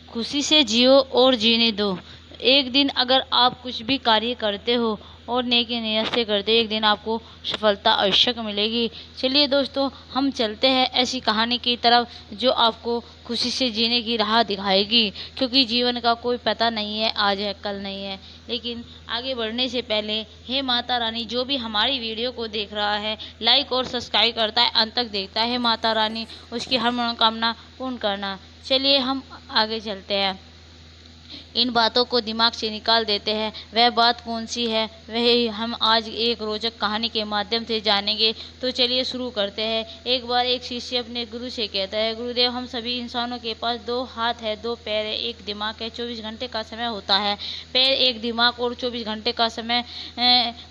खुशी से जियो और जीने दो। एक दिन अगर आप कुछ भी कार्य करते हो और नेकी नियत से करते हो, एक दिन आपको सफलता अवश्य मिलेगी। चलिए दोस्तों, हम चलते हैं ऐसी कहानी की तरफ जो आपको खुशी से जीने की राह दिखाएगी, क्योंकि जीवन का कोई पता नहीं है, आज है कल नहीं है। लेकिन आगे बढ़ने से पहले हे माता रानी, जो भी हमारी वीडियो को देख रहा है, लाइक और सब्सक्राइब करता है, अंत तक देखता है, माता रानी उसकी हर मनोकामना पूर्ण करना। चलिए हम आगे चलते हैं। इन बातों को दिमाग से निकाल देते हैं। वह बात कौन सी है, वह हम आज एक रोचक कहानी के माध्यम से जानेंगे। तो चलिए शुरू करते हैं। एक बार एक शिष्य अपने गुरु से कहता है, गुरुदेव, हम सभी इंसानों के पास 2 हाथ है, 2 पैर है, एक दिमाग है, 24 घंटे का समय होता है। पैर, एक दिमाग और 24 घंटे का समय।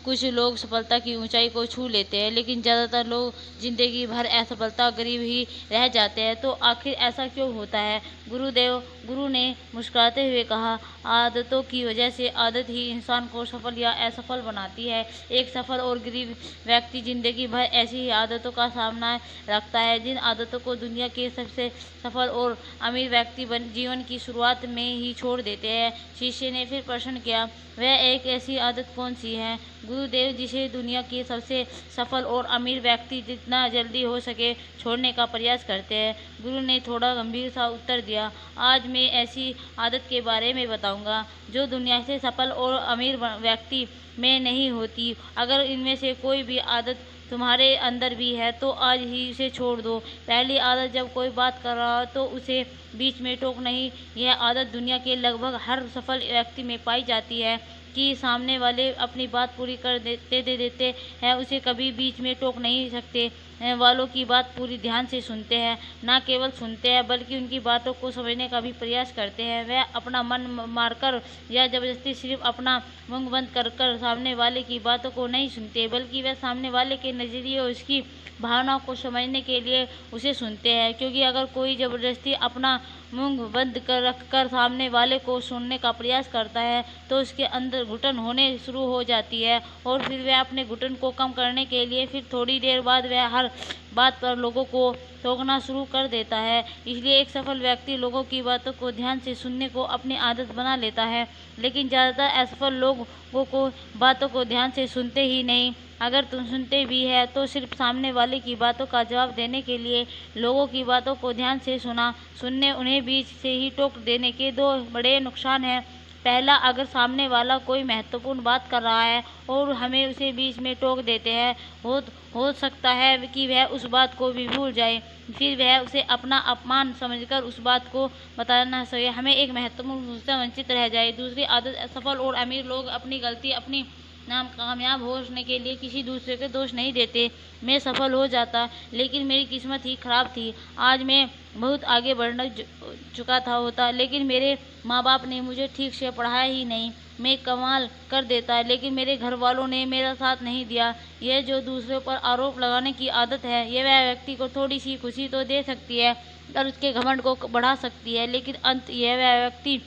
कुछ लोग सफलता की ऊंचाई को छू लेते हैं, लेकिन ज़्यादातर लोग जिंदगी भर असफलता गरीब ही रह जाते हैं। तो आखिर ऐसा क्यों होता है गुरुदेव? गुरु ने मुस्कुराते हुए कहा, आदतों की वजह से। आदत ही इंसान को सफल या असफल बनाती है। एक सफल और गरीब व्यक्ति जिंदगी भर ऐसी ही आदतों का सामना रखता है, जिन आदतों को दुनिया के सबसे सफल और अमीर व्यक्ति जीवन की शुरुआत में ही छोड़ देते हैं। शिष्य ने फिर प्रश्न किया, वह एक ऐसी आदत कौन सी है गुरुदेव, जिसे दुनिया के सबसे सफल और अमीर व्यक्ति जितना जल्दी हो सके छोड़ने का प्रयास करते हैं? गुरु ने थोड़ा गंभीर सा उत्तर दिया, आज मैं ऐसी आदत के बारे में बताऊंगा जो दुनिया से सफल और अमीर व्यक्ति में नहीं होती। अगर इनमें से कोई भी आदत तुम्हारे अंदर भी है तो आज ही इसे छोड़ दो। पहली आदत, जब कोई बात कर रहा हो तो उसे बीच में टोक नहीं। यह आदत दुनिया के लगभग हर सफल व्यक्ति में पाई जाती है कि सामने वाले अपनी बात पूरी कर देते हैं, उसे कभी बीच में टोक नहीं सकते। वालों की बात पूरी ध्यान से सुनते हैं, ना केवल सुनते हैं बल्कि उनकी बातों को समझने का भी प्रयास करते हैं। वह अपना मन मारकर या जबरदस्ती सिर्फ अपना मुंह बंद कर सामने वाले की बातों को नहीं सुनते, बल्कि वह सामने वाले के नजरिए और उसकी भावनाओं को समझने के लिए उसे सुनते हैं। क्योंकि अगर कोई जबरदस्ती अपना मुंह बंद कर रखकर सामने वाले को सुनने का प्रयास करता है तो उसके अंदर घुटन होने शुरू हो जाती है, और फिर वह अपने घुटन को कम करने के लिए फिर थोड़ी देर बाद वह हर बात पर लोगों को टोकना शुरू कर देता है। इसलिए एक सफल व्यक्ति लोगों की बातों को ध्यान से सुनने को अपनी आदत बना लेता है, लेकिन ज़्यादातर असफल लोगों को बातों को ध्यान से सुनते ही नहीं। अगर तुम सुनते भी है तो सिर्फ सामने वाले की बातों का जवाब देने के लिए। लोगों की बातों को ध्यान से सुनने उन्हें बीच से ही टोक देने के 2 बड़े नुकसान हैं। पहला, अगर सामने वाला कोई महत्वपूर्ण बात कर रहा है और हमें उसे बीच में टोक देते हैं, हो सकता है कि वह उस बात को भी भूल जाए, फिर वह उसे अपना अपमान समझकर उस बात को बताना सके, हमें एक महत्वपूर्ण से वंचित रह जाए। दूसरी आदत, सफल और अमीर लोग अपनी गलती अपनी नाम कामयाब होने के लिए किसी दूसरे के दोष नहीं देते। मैं सफल हो जाता लेकिन मेरी किस्मत ही खराब थी। आज मैं बहुत आगे बढ़ चुका होता, लेकिन मेरे माँ बाप ने मुझे ठीक से पढ़ाया ही नहीं। मैं कमाल कर देता लेकिन मेरे घर वालों ने मेरा साथ नहीं दिया। यह जो दूसरों पर आरोप लगाने की आदत है, यह वह व्यक्ति को थोड़ी सी खुशी तो दे सकती है और उसके घमंड को बढ़ा सकती है, लेकिन अंत यह वह व्यक्ति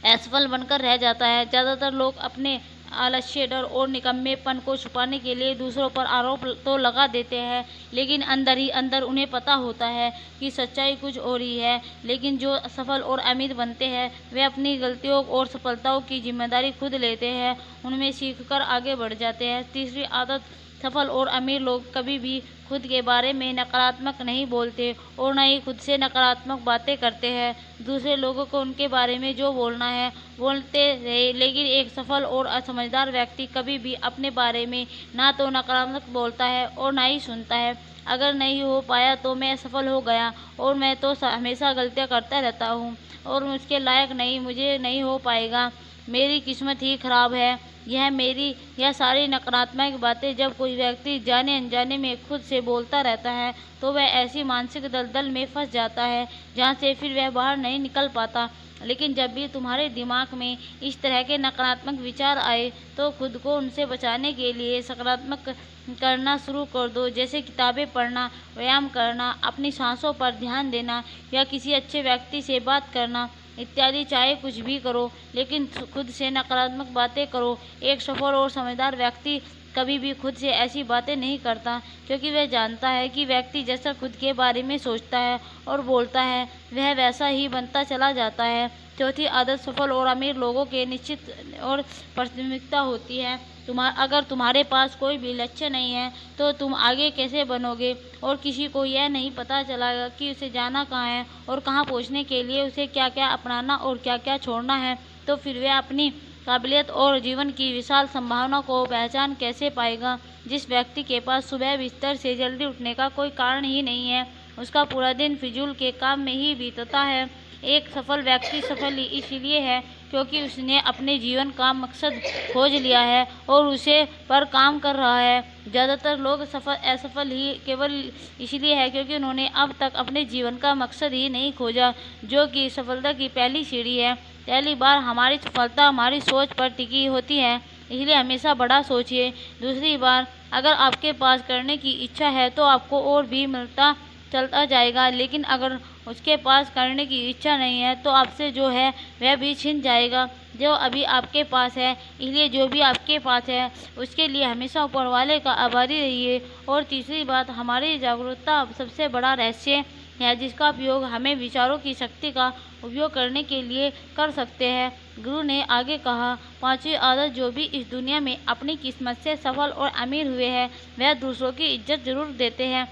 असफल बनकर रह जाता है। ज़्यादातर लोग अपने आलस्य, डर और निकम्मेपन को छुपाने के लिए दूसरों पर आरोप तो लगा देते हैं, लेकिन अंदर ही अंदर उन्हें पता होता है कि सच्चाई कुछ और ही है। लेकिन जो सफल और अमीर बनते हैं वे अपनी गलतियों और सफलताओं की जिम्मेदारी खुद लेते हैं, उनमें सीखकर आगे बढ़ जाते हैं। तीसरी आदत, सफल और अमीर लोग कभी भी खुद के बारे में नकारात्मक नहीं बोलते और न ही खुद से नकारात्मक बातें करते हैं। दूसरे लोगों को उनके बारे में जो बोलना है बोलते रहे, लेकिन एक सफल और असमझदार व्यक्ति कभी भी अपने बारे में ना तो नकारात्मक बोलता है और ना ही सुनता है। अगर नहीं हो पाया तो मैं सफल हो गया और मैं तो हमेशा गलतियाँ करता रहता हूँ और उसके लायक नहीं, मुझे नहीं हो पाएगा, मेरी किस्मत ही खराब है। यह सारी नकारात्मक बातें जब कोई व्यक्ति जाने अनजाने में खुद से बोलता रहता है तो वह ऐसी मानसिक दलदल में फंस जाता है जहाँ से फिर वह बाहर नहीं निकल पाता। लेकिन जब भी तुम्हारे दिमाग में इस तरह के नकारात्मक विचार आए तो खुद को उनसे बचाने के लिए सकारात्मक करना शुरू कर दो, जैसे किताबें पढ़ना, व्यायाम करना, अपनी सांसों पर ध्यान देना या किसी अच्छे व्यक्ति से बात करना इत्यादि। चाहे कुछ भी करो लेकिन खुद से नकारात्मक बातें करो। एक सफल और समझदार व्यक्ति कभी भी खुद से ऐसी बातें नहीं करता, क्योंकि वह जानता है कि व्यक्ति जैसा खुद के बारे में सोचता है और बोलता है वह वैसा ही बनता चला जाता है। चौथी आदत सफल और अमीर लोगों के निश्चित और प्राथमिकता होती है। अगर तुम्हारे पास कोई भी लक्ष्य नहीं है तो तुम आगे कैसे बनोगे, और किसी को यह नहीं पता चलेगा कि उसे जाना कहाँ है और कहाँ पहुँचने के लिए उसे क्या क्या अपनाना और क्या क्या छोड़ना है, तो फिर वह अपनी काबिलियत और जीवन की विशाल संभावना को पहचान कैसे पाएगा। जिस व्यक्ति के पास सुबह बिस्तर से जल्दी उठने का कोई कारण ही नहीं है, उसका पूरा दिन फिजूल के काम में ही बीतता है। एक सफल व्यक्ति सफल इसलिए है क्योंकि उसने अपने जीवन का मकसद खोज लिया है और उसे पर काम कर रहा है। ज़्यादातर लोग असफल ही केवल इसलिए है क्योंकि उन्होंने अब तक अपने जीवन का मकसद ही नहीं खोजा, जो कि सफलता की पहली सीढ़ी है। पहली बार हमारी सफलता हमारी सोच पर टिकी होती है, इसलिए हमेशा बड़ा सोचिए। दूसरी बार, अगर आपके पास करने की इच्छा है तो आपको और भी मिलता चलता जाएगा, लेकिन अगर उसके पास करने की इच्छा नहीं है तो आपसे जो है वह भी छिन जाएगा जो अभी आपके पास है। इसलिए जो भी आपके पास है उसके लिए हमेशा ऊपर वाले का आभारी रहिए। और तीसरी बात, हमारी जागरूकता सबसे बड़ा रहस्य है जिसका उपयोग हमें विचारों की शक्ति का उपयोग करने के लिए कर सकते हैं। गुरु ने आगे कहा, पांचवी आदत, जो भी इस दुनिया में अपनी किस्मत से सफल और अमीर हुए हैं वह दूसरों की इज्जत जरूर देते हैं।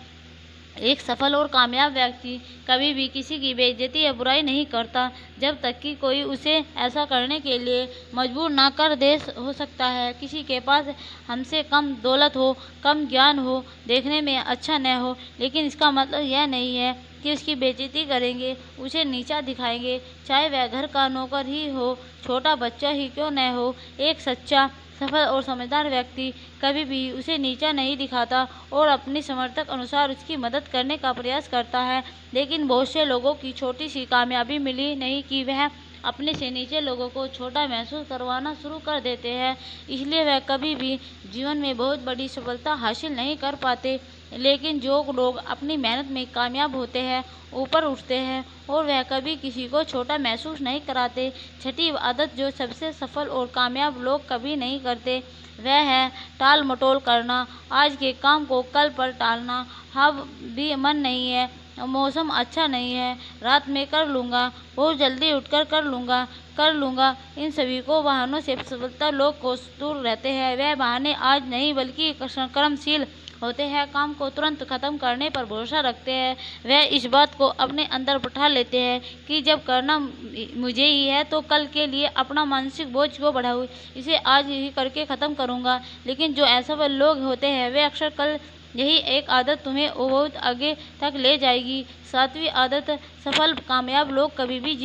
एक सफल और कामयाब व्यक्ति कभी भी किसी की बेइज्जती या बुराई नहीं करता जब तक कि कोई उसे ऐसा करने के लिए मजबूर ना कर दे। हो सकता है किसी के पास हमसे कम दौलत हो, कम ज्ञान हो, देखने में अच्छा न हो, लेकिन इसका मतलब यह नहीं है कि उसकी बेइज्जती करेंगे, उसे नीचा दिखाएंगे, चाहे वह घर का नौकर ही हो, छोटा बच्चा ही क्यों न हो। एक सच्चा, सफल और समझदार व्यक्ति कभी भी उसे नीचा नहीं दिखाता और अपनी समर्थक अनुसार उसकी मदद करने का प्रयास करता है। लेकिन बहुत से लोगों की छोटी सी कामयाबी मिली नहीं कि वह अपने से नीचे लोगों को छोटा महसूस करवाना शुरू कर देते हैं, इसलिए वह कभी भी जीवन में बहुत बड़ी सफलता हासिल नहीं कर पाते। लेकिन जो लोग अपनी मेहनत में कामयाब होते हैं, ऊपर उठते हैं और वह कभी किसी को छोटा महसूस नहीं कराते। छठी आदत जो सबसे सफल और कामयाब लोग कभी नहीं करते वह है टाल मटोल करना। आज के काम को कल पर टालना। अब भी मन नहीं है, मौसम अच्छा नहीं है, रात में कर लूँगा, बहुत जल्दी उठकर कर लूँगा। इन सभी को बहानों से सफलता लोग को दूर रहते हैं। वह बहाने आज नहीं बल्कि कर्मशील होते हैं, काम को तुरंत खत्म करने पर भरोसा रखते हैं। वह इस बात को अपने अंदर बैठा लेते हैं कि जब करना मुझे ही है तो कल के लिए अपना मानसिक बोझ क्यों बढ़ाऊं, इसे आज ही करके ख़त्म करूंगा। लेकिन जो असफल लोग होते हैं वे अक्सर कल यही एक आदत तुम्हें बहुत आगे तक ले जाएगी। सातवीं आदत, सफल कामयाब लोग कभी भी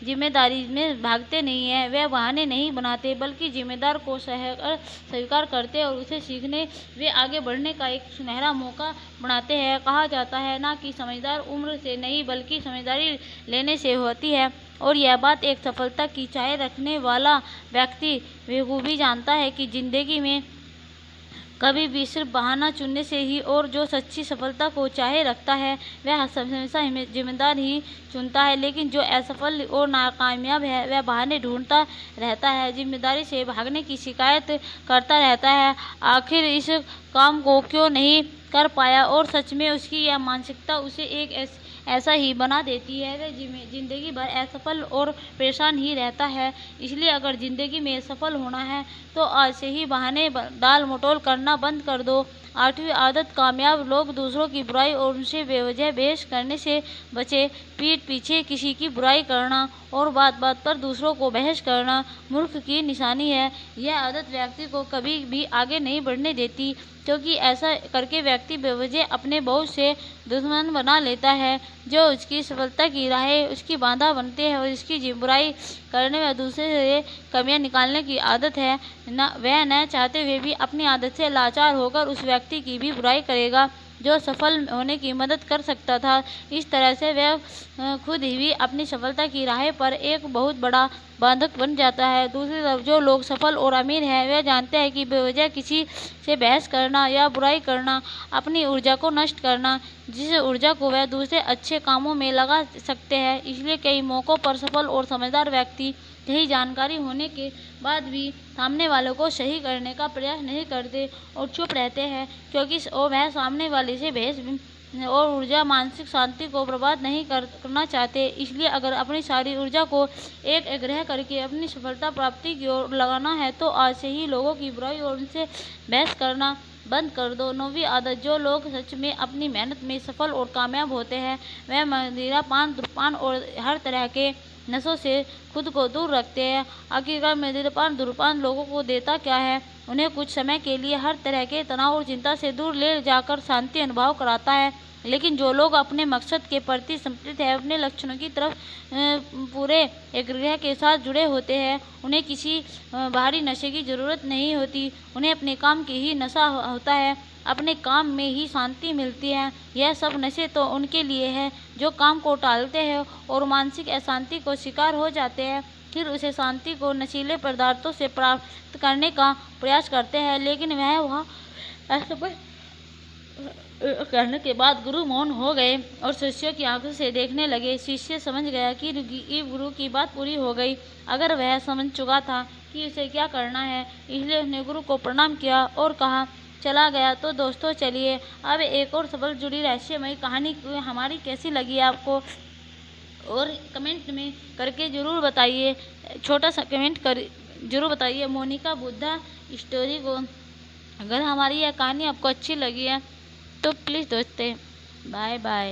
जिम्मेदारी में भागते नहीं हैं। वे बहाने नहीं बनाते बल्कि जिम्मेदार को स्वीकार करते और उसे सीखने वे आगे बढ़ने का एक सुनहरा मौका बनाते हैं। कहा जाता है ना कि समझदार उम्र से नहीं बल्कि समझदारी लेने से होती है, और यह बात एक सफलता की चाह रखने वाला व्यक्ति बेखूबी जानता है कि जिंदगी में कभी भी सिर्फ बहाना चुनने से ही, और जो सच्ची सफलता को चाहे रखता है वह हमेशा जिम्मेदार ही चुनता है। लेकिन जो असफल और नाकामयाब है वह बहाने ढूंढता रहता है, जिम्मेदारी से भागने की शिकायत करता रहता है, आखिर इस काम को क्यों नहीं कर पाया। और सच में उसकी यह मानसिकता उसे एक ऐसा ही बना देती है, वह जिंदगी भर असफल और परेशान ही रहता है। इसलिए अगर जिंदगी में सफल होना है तो आज से ही बहाने डाल मटोल करना बंद कर दो। आठवीं आदत, कामयाब लोग दूसरों की बुराई और उनसे बेवजह बहस करने से बचे। पीठ पीछे किसी की बुराई करना और बात बात पर दूसरों को बहस करना मूर्ख की निशानी है। यह आदत व्यक्ति को कभी भी आगे नहीं बढ़ने देती, क्योंकि ऐसा करके व्यक्ति बेवजह अपने बहुत से दुश्मन बना लेता है जो उसकी सफलता की राह उसकी बाधा बनते हैं। और इसकी बुराई करने व दूसरे से कमियां निकालने की आदत है वह न चाहते हुए भी अपनी आदत से लाचार होकर उस व्यक्ति की भी बुराई करेगा जो सफल होने की मदद कर सकता था। इस तरह से वह खुद ही अपनी सफलता की राह पर एक बहुत बड़ा बाधक बन जाता है। दूसरी तरफ जो लोग सफल और अमीर हैं वे जानते हैं कि बेवजह किसी से बहस करना या बुराई करना अपनी ऊर्जा को नष्ट करना, जिस ऊर्जा को वह दूसरे अच्छे कामों में लगा सकते हैं। इसलिए कई मौक़ों पर सफल और समझदार व्यक्ति सही जानकारी होने के बाद भी सामने वालों को सही करने का प्रयास नहीं करते और चुप रहते हैं, क्योंकि वह सामने वाले से बहस और ऊर्जा मानसिक शांति को बर्बाद नहीं करना चाहते। इसलिए अगर अपनी सारी ऊर्जा को एकाग्र करके अपनी सफलता प्राप्ति की ओर लगाना है तो आज से ही लोगों की बुराई और उनसे बहस करना बंद कर दो। 9वीं आदत, जो लोग सच में अपनी मेहनत में सफल और कामयाब होते हैं वह मदिरा, पान, धूम्रपान और हर तरह के नशों से खुद को दूर रखते हैं। आखिरकार मदिरापान, धूम्रपान लोगों को देता क्या है? उन्हें कुछ समय के लिए हर तरह के तनाव और चिंता से दूर ले जाकर शांति अनुभव कराता है, लेकिन जो लोग अपने मकसद के प्रति समर्पित हैं, अपने लक्ष्यों की तरफ पूरे आग्रह के साथ जुड़े होते हैं, उन्हें किसी बाहरी नशे की ज़रूरत नहीं होती। उन्हें अपने काम की ही नशा होता है, अपने काम में ही शांति मिलती है। यह सब नशे तो उनके लिए है जो काम को टालते हैं और मानसिक अशांति को शिकार हो जाते हैं, फिर उसे शांति को नशीले पदार्थों से प्राप्त करने का प्रयास करते हैं। लेकिन वह असफल करने के बाद गुरु मौन हो गए और शिष्यों की आंखों से देखने लगे। शिष्य समझ गया कि गुरु की बात पूरी हो गई। अगर वह समझ चुका था कि उसे क्या करना है, इसलिए उसने गुरु को प्रणाम किया और कहा चला गया। तो दोस्तों चलिए अब एक और सफल जुड़ी रहस्यमयी कहानी हमारी कैसी लगी आपको, और कमेंट में करके ज़रूर बताइए। छोटा सा कमेंट कर ज़रूर बताइए मोनिका बुद्धा स्टोरी को। अगर हमारी यह कहानी आपको अच्छी लगी है तो प्लीज़ दोस्तों बाय बाय।